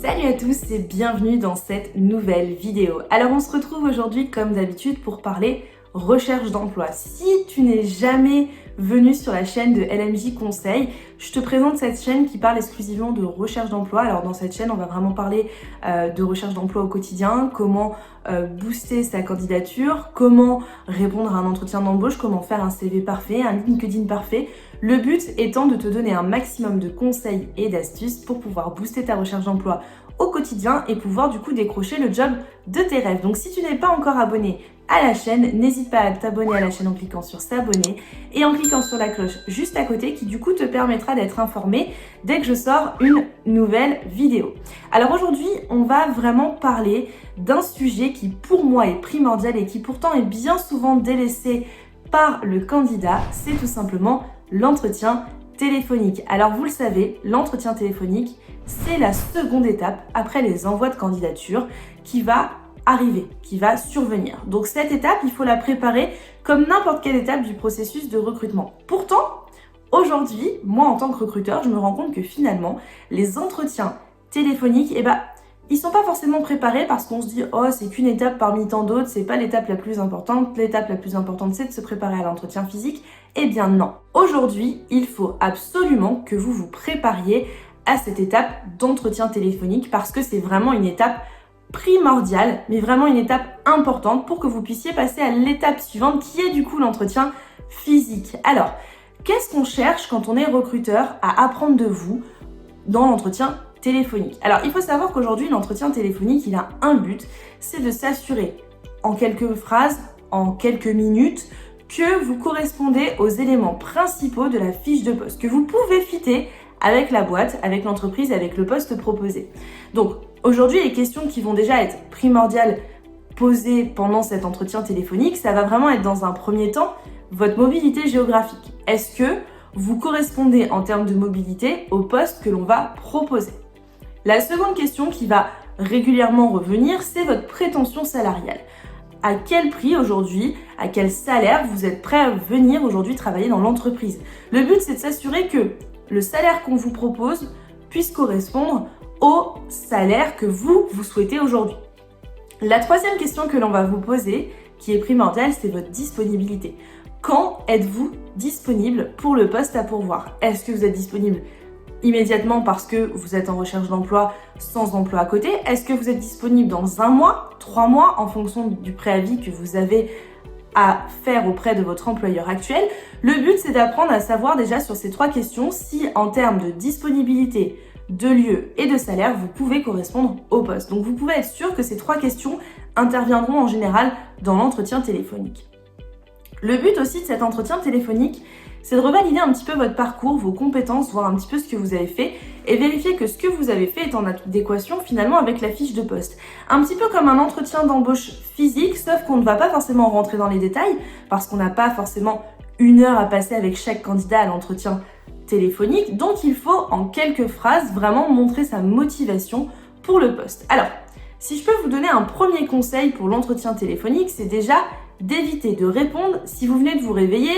Salut à tous et bienvenue dans cette nouvelle vidéo. Alors on se retrouve aujourd'hui comme d'habitude pour parler recherche d'emploi. Si tu n'es jamais venu sur la chaîne de LMJ Conseil, je te présente cette chaîne qui parle exclusivement de recherche d'emploi. Alors dans cette chaîne, on va vraiment parler de recherche d'emploi au quotidien, comment booster sa candidature, comment répondre à un entretien d'embauche, comment faire un CV parfait, un LinkedIn parfait. Le but étant de te donner un maximum de conseils et d'astuces pour pouvoir booster ta recherche d'emploi au quotidien et pouvoir du coup décrocher le job de tes rêves. Donc si tu n'es pas encore abonné à la chaîne, n'hésite pas à t'abonner à la chaîne en cliquant sur s'abonner et en cliquant sur la cloche juste à côté qui du coup te permettra d'être informé dès que je sors une nouvelle vidéo. Alors aujourd'hui, on va vraiment parler d'un sujet qui pour moi est primordial et qui pourtant est bien souvent délaissé par le candidat, c'est tout simplement l'entretien téléphonique. Alors vous le savez, l'entretien téléphonique, c'est la seconde étape après les envois de candidature qui va arriver, qui va survenir. Donc cette étape, il faut la préparer comme n'importe quelle étape du processus de recrutement. Pourtant, aujourd'hui, moi en tant que recruteur, je me rends compte que finalement, les entretiens téléphoniques, ils sont pas forcément préparés parce qu'on se dit « Oh, c'est qu'une étape parmi tant d'autres, c'est pas l'étape la plus importante. L'étape la plus importante, c'est de se préparer à l'entretien physique. » Eh bien non. Aujourd'hui, il faut absolument que vous vous prépariez à cette étape d'entretien téléphonique parce que c'est vraiment une étape primordiale, mais vraiment une étape importante pour que vous puissiez passer à l'étape suivante qui est du coup l'entretien physique. Alors, qu'est-ce qu'on cherche quand on est recruteur à apprendre de vous dans l'entretien téléphonique? Alors, il faut savoir qu'aujourd'hui, l'entretien téléphonique, il a un but, c'est de s'assurer en quelques phrases, en quelques minutes, que vous correspondez aux éléments principaux de la fiche de poste, que vous pouvez fitter avec la boîte, avec l'entreprise, avec le poste proposé. Donc, aujourd'hui, les questions qui vont déjà être primordiales posées pendant cet entretien téléphonique, ça va vraiment être dans un premier temps votre mobilité géographique. Est-ce que vous correspondez en termes de mobilité au poste que l'on va proposer? La seconde question qui va régulièrement revenir, c'est votre prétention salariale. À quel prix aujourd'hui, à quel salaire vous êtes prêt à venir aujourd'hui travailler dans l'entreprise? Le but, c'est de s'assurer que le salaire qu'on vous propose puisse correspondre au salaire que vous souhaitez aujourd'hui. La troisième question que l'on va vous poser, qui est primordiale, c'est votre disponibilité. Quand êtes-vous disponible pour le poste à pourvoir? Est-ce que vous êtes disponible immédiatement parce que vous êtes en recherche d'emploi sans emploi à côté? Est-ce que vous êtes disponible dans 1 mois, 3 mois en fonction du préavis que vous avez à faire auprès de votre employeur actuel? Le but, c'est d'apprendre à savoir déjà sur ces 3 questions si en termes de disponibilité, de lieu et de salaire, vous pouvez correspondre au poste. Donc vous pouvez être sûr que ces 3 questions interviendront en général dans l'entretien téléphonique. Le but aussi de cet entretien téléphonique, c'est de revalider un petit peu votre parcours, vos compétences, voir un petit peu ce que vous avez fait et vérifier que ce que vous avez fait est en adéquation finalement avec la fiche de poste. Un petit peu comme un entretien d'embauche physique, sauf qu'on ne va pas forcément rentrer dans les détails parce qu'on n'a pas forcément 1 heure à passer avec chaque candidat à l'entretien téléphonique. Donc il faut en quelques phrases vraiment montrer sa motivation pour le poste. Alors, si je peux vous donner un premier conseil pour l'entretien téléphonique, c'est déjà d'éviter de répondre si vous venez de vous réveiller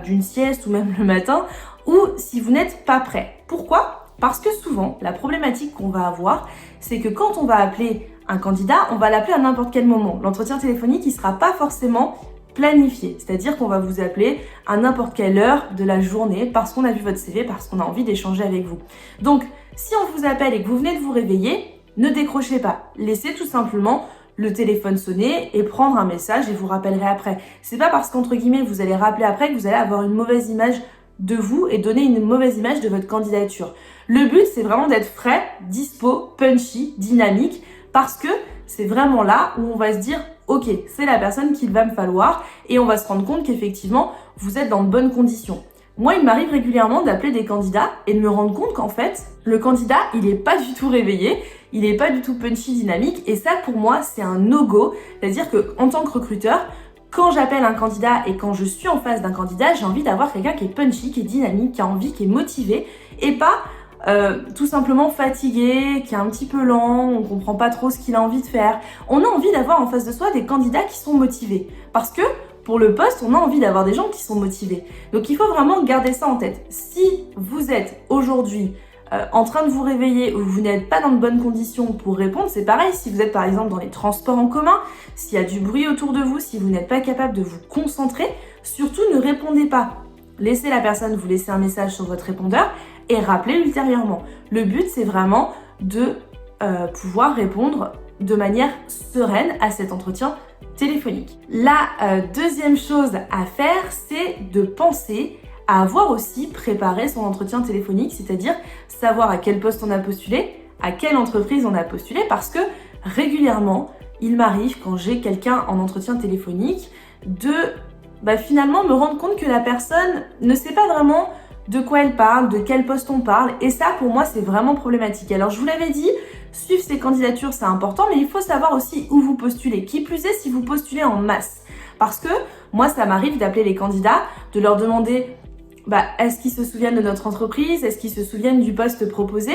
d'une sieste ou même le matin, ou si vous n'êtes pas prêt. Pourquoi? Parce que souvent, la problématique qu'on va avoir, c'est que quand on va appeler un candidat, on va l'appeler à n'importe quel moment. L'entretien téléphonique, il ne sera pas forcément planifié, c'est-à-dire qu'on va vous appeler à n'importe quelle heure de la journée parce qu'on a vu votre CV, parce qu'on a envie d'échanger avec vous. Donc, si on vous appelle et que vous venez de vous réveiller, ne décrochez pas. Laissez tout simplement le téléphone sonner et prendre un message et vous rappellerez après. C'est pas parce qu'entre guillemets vous allez rappeler après que vous allez avoir une mauvaise image de vous et donner une mauvaise image de votre candidature. Le but, c'est vraiment d'être frais, dispo, punchy, dynamique, parce que c'est vraiment là où on va se dire « Ok, c'est la personne qu'il va me falloir » et on va se rendre compte qu'effectivement, vous êtes dans de bonnes conditions. Moi, il m'arrive régulièrement d'appeler des candidats et de me rendre compte qu'en fait, le candidat, il n'est pas du tout réveillé, il n'est pas du tout punchy, dynamique, et ça, pour moi, c'est un no-go. C'est-à-dire qu'en tant que recruteur, quand j'appelle un candidat et quand je suis en face d'un candidat, j'ai envie d'avoir quelqu'un qui est punchy, qui est dynamique, qui a envie, qui est motivé, et pas tout simplement fatigué, qui est un petit peu lent, on comprend pas trop ce qu'il a envie de faire. On a envie d'avoir en face de soi des candidats qui sont motivés. Parce que pour le poste, on a envie d'avoir des gens qui sont motivés. Donc il faut vraiment garder ça en tête. Si vous êtes aujourd'hui en train de vous réveiller ou vous n'êtes pas dans de bonnes conditions pour répondre, c'est pareil. Si vous êtes par exemple dans les transports en commun, s'il y a du bruit autour de vous, si vous n'êtes pas capable de vous concentrer, surtout ne répondez pas. Laissez la personne vous laisser un message sur votre répondeur et rappelez ultérieurement. Le but, c'est vraiment de pouvoir répondre de manière sereine à cet entretien téléphonique. La deuxième chose à faire, c'est de penser à avoir aussi préparé son entretien téléphonique, c'est-à-dire savoir à quel poste on a postulé, à quelle entreprise on a postulé, parce que régulièrement, il m'arrive quand j'ai quelqu'un en entretien téléphonique de finalement me rendre compte que la personne ne sait pas vraiment de quoi elle parle, de quel poste on parle, et ça pour moi c'est vraiment problématique. Alors je vous l'avais dit, suivre ces candidatures c'est important, mais il faut savoir aussi où vous postulez, qui plus est si vous postulez en masse. Parce que moi ça m'arrive d'appeler les candidats, de leur demander est-ce qu'ils se souviennent de notre entreprise, est-ce qu'ils se souviennent du poste proposé,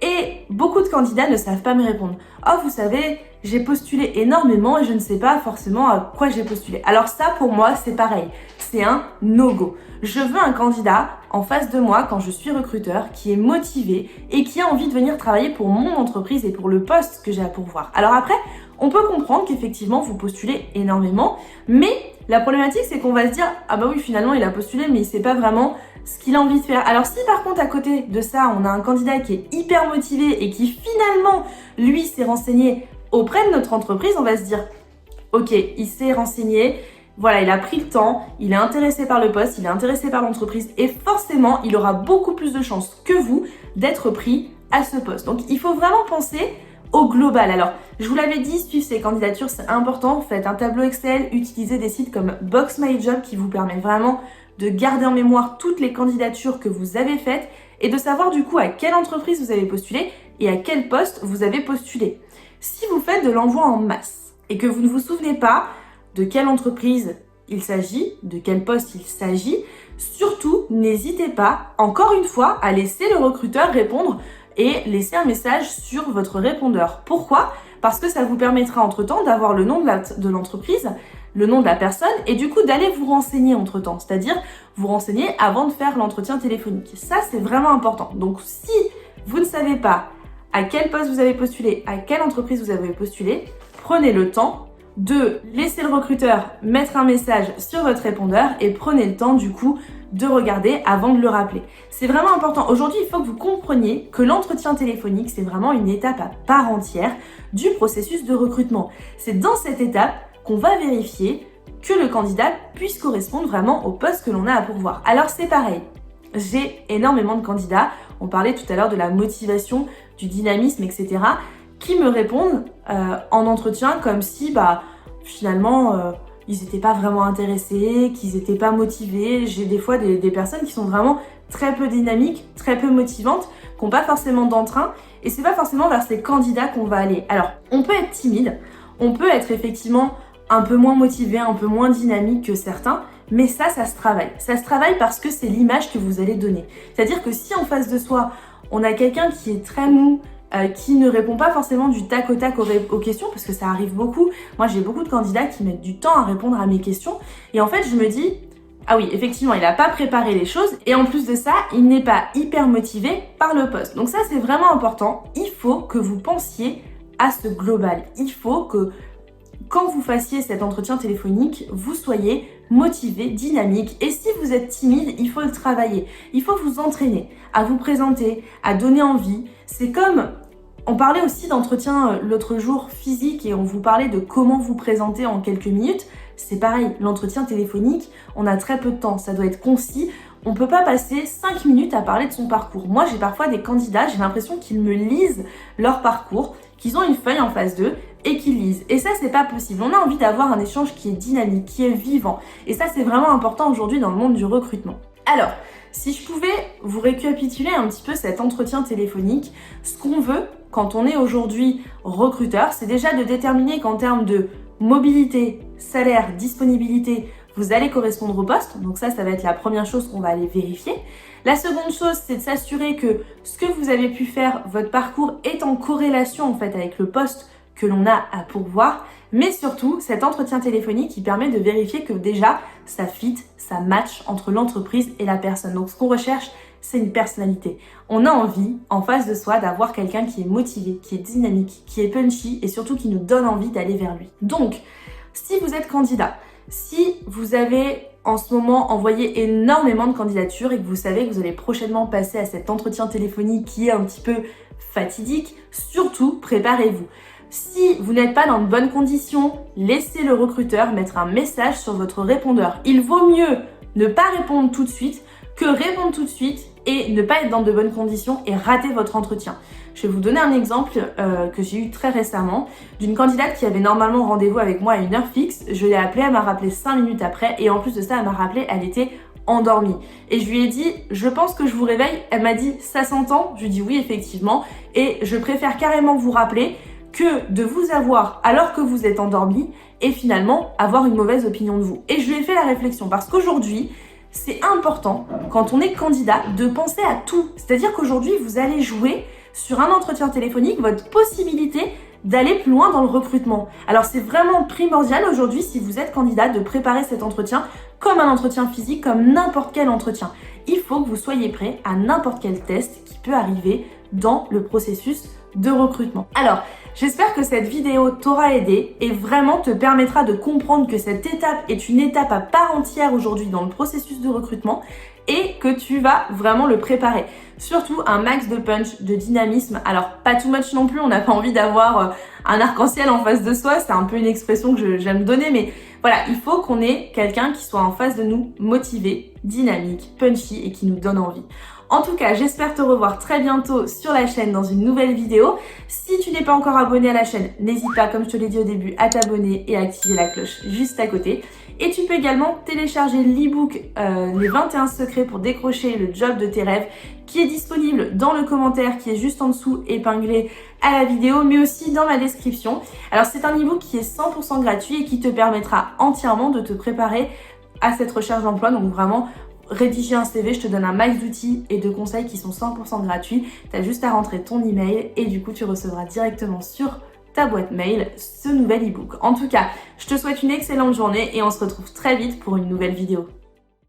et beaucoup de candidats ne savent pas me répondre. Oh, vous savez, j'ai postulé énormément et je ne sais pas forcément à quoi j'ai postulé. Alors ça, pour moi, c'est pareil. C'est un no-go. Je veux un candidat en face de moi quand je suis recruteur qui est motivé et qui a envie de venir travailler pour mon entreprise et pour le poste que j'ai à pourvoir. Alors après, on peut comprendre qu'effectivement, vous postulez énormément, mais la problématique, c'est qu'on va se dire « Ah bah oui, finalement, il a postulé, mais il sait pas vraiment ce qu'il a envie de faire. » Alors si par contre, à côté de ça, on a un candidat qui est hyper motivé et qui finalement, lui, s'est renseigné auprès de notre entreprise, on va se dire « Ok, il s'est renseigné, voilà, il a pris le temps, il est intéressé par le poste, il est intéressé par l'entreprise et forcément, il aura beaucoup plus de chances que vous d'être pris à ce poste. » Donc, il faut vraiment penser au global. Alors, je vous l'avais dit, suivre ces candidatures, c'est important. Faites un tableau Excel, utilisez des sites comme Box My Job qui vous permet vraiment de garder en mémoire toutes les candidatures que vous avez faites et de savoir du coup à quelle entreprise vous avez postulé et à quel poste vous avez postulé. Si vous faites de l'envoi en masse et que vous ne vous souvenez pas de quelle entreprise il s'agit, de quel poste il s'agit, surtout n'hésitez pas, encore une fois, à laisser le recruteur répondre et laisser un message sur votre répondeur. Pourquoi ? Parce que ça vous permettra entre-temps d'avoir le nom de l'entreprise, le nom de la personne et du coup d'aller vous renseigner entre-temps, c'est-à-dire vous renseigner avant de faire l'entretien téléphonique. Ça, c'est vraiment important. Donc, si vous ne savez pas à quel poste vous avez postulé, à quelle entreprise vous avez postulé, prenez le temps de laisser le recruteur mettre un message sur votre répondeur et prenez le temps du coup de regarder avant de le rappeler. C'est vraiment important. Aujourd'hui, il faut que vous compreniez que l'entretien téléphonique, c'est vraiment une étape à part entière du processus de recrutement. C'est dans cette étape qu'on va vérifier que le candidat puisse correspondre vraiment au poste que l'on a à pourvoir. Alors c'est pareil, j'ai énormément de candidats, on parlait tout à l'heure de la motivation, du dynamisme, etc., qui me répondent en entretien comme si finalement ils n'étaient pas vraiment intéressés, qu'ils n'étaient pas motivés. J'ai des fois des personnes qui sont vraiment très peu dynamiques, très peu motivantes, qui n'ont pas forcément d'entrain et c'est pas forcément vers ces candidats qu'on va aller. Alors, on peut être timide, on peut être effectivement un peu moins motivé, un peu moins dynamique que certains, mais ça se travaille. Ça se travaille parce que c'est l'image que vous allez donner. C'est-à-dire que si en face de soi, on a quelqu'un qui est très mou, qui ne répond pas forcément du tac au tac aux questions, parce que ça arrive beaucoup. Moi, j'ai beaucoup de candidats qui mettent du temps à répondre à mes questions. Et en fait, je me dis, ah oui, effectivement, il n'a pas préparé les choses. Et en plus de ça, il n'est pas hyper motivé par le poste. Donc ça, c'est vraiment important. Il faut que vous pensiez à ce global. Il faut que quand vous fassiez cet entretien téléphonique, vous soyez motivé, dynamique. Et si vous êtes timide, il faut le travailler. Il faut vous entraîner à vous présenter, à donner envie. C'est comme, on parlait aussi d'entretien l'autre jour physique et on vous parlait de comment vous présenter en quelques minutes. C'est pareil, l'entretien téléphonique, on a très peu de temps, ça doit être concis. On peut pas passer 5 minutes à parler de son parcours. Moi, j'ai parfois des candidats, j'ai l'impression qu'ils me lisent leur parcours, qu'ils ont une feuille en face d'eux et qu'ils lisent. Et ça, c'est pas possible. On a envie d'avoir un échange qui est dynamique, qui est vivant. Et ça, c'est vraiment important aujourd'hui dans le monde du recrutement. Alors, si je pouvais vous récapituler un petit peu cet entretien téléphonique, ce qu'on veut quand on est aujourd'hui recruteur, c'est déjà de déterminer qu'en termes de mobilité, salaire, disponibilité, vous allez correspondre au poste. Donc ça va être la première chose qu'on va aller vérifier. La seconde chose, c'est de s'assurer que ce que vous avez pu faire, votre parcours est en corrélation en fait avec le poste que l'on a à pourvoir. Mais surtout, cet entretien téléphonique qui permet de vérifier que déjà, ça fit, ça match entre l'entreprise et la personne. Donc ce qu'on recherche, c'est une personnalité. On a envie, en face de soi, d'avoir quelqu'un qui est motivé, qui est dynamique, qui est punchy et surtout qui nous donne envie d'aller vers lui. Donc, si vous êtes candidat, si vous avez en ce moment envoyé énormément de candidatures et que vous savez que vous allez prochainement passer à cet entretien téléphonique qui est un petit peu fatidique, surtout préparez-vous. Si vous n'êtes pas dans de bonnes conditions, laissez le recruteur mettre un message sur votre répondeur. Il vaut mieux ne pas répondre tout de suite que répondre tout de suite et ne pas être dans de bonnes conditions et rater votre entretien. Je vais vous donner un exemple que j'ai eu très récemment d'une candidate qui avait normalement rendez-vous avec moi à une heure fixe. Je l'ai appelée, elle m'a rappelé 5 minutes après et en plus de ça, elle m'a rappelé, elle était endormie. Et je lui ai dit, je pense que je vous réveille. Elle m'a dit, ça s'entend? Je lui ai dit oui, effectivement. Et je préfère carrément vous rappeler que de vous avoir alors que vous êtes endormi et finalement avoir une mauvaise opinion de vous. Et je lui ai fait la réflexion parce qu'aujourd'hui, c'est important, quand on est candidat, de penser à tout. C'est-à-dire qu'aujourd'hui, vous allez jouer sur un entretien téléphonique votre possibilité d'aller plus loin dans le recrutement. Alors c'est vraiment primordial aujourd'hui, si vous êtes candidat, de préparer cet entretien comme un entretien physique, comme n'importe quel entretien. Il faut que vous soyez prêt à n'importe quel test qui peut arriver dans le processus de recrutement. Alors, j'espère que cette vidéo t'aura aidé et vraiment te permettra de comprendre que cette étape est une étape à part entière aujourd'hui dans le processus de recrutement et que tu vas vraiment le préparer. Surtout un max de punch, de dynamisme. Alors pas too much non plus, on n'a pas envie d'avoir un arc-en-ciel en face de soi, c'est un peu une expression que j'aime donner, mais voilà, il faut qu'on ait quelqu'un qui soit en face de nous motivé, dynamique, punchy et qui nous donne envie. En tout cas, j'espère te revoir très bientôt sur la chaîne dans une nouvelle vidéo. Si tu n'es pas encore abonné à la chaîne, n'hésite pas, comme je te l'ai dit au début, à t'abonner et à activer la cloche juste à côté. Et tu peux également télécharger l'e-book Les 21 secrets pour décrocher le job de tes rêves qui est disponible dans le commentaire qui est juste en dessous épinglé à la vidéo, mais aussi dans ma description. Alors c'est un e-book qui est 100% gratuit et qui te permettra entièrement de te préparer à cette recherche d'emploi. Donc vraiment, rédiger un CV, je te donne un max d'outils et de conseils qui sont 100% gratuits. Tu as juste à rentrer ton email et du coup tu recevras directement sur ta boîte mail ce nouvel e-book. En tout cas, je te souhaite une excellente journée et on se retrouve très vite pour une nouvelle vidéo.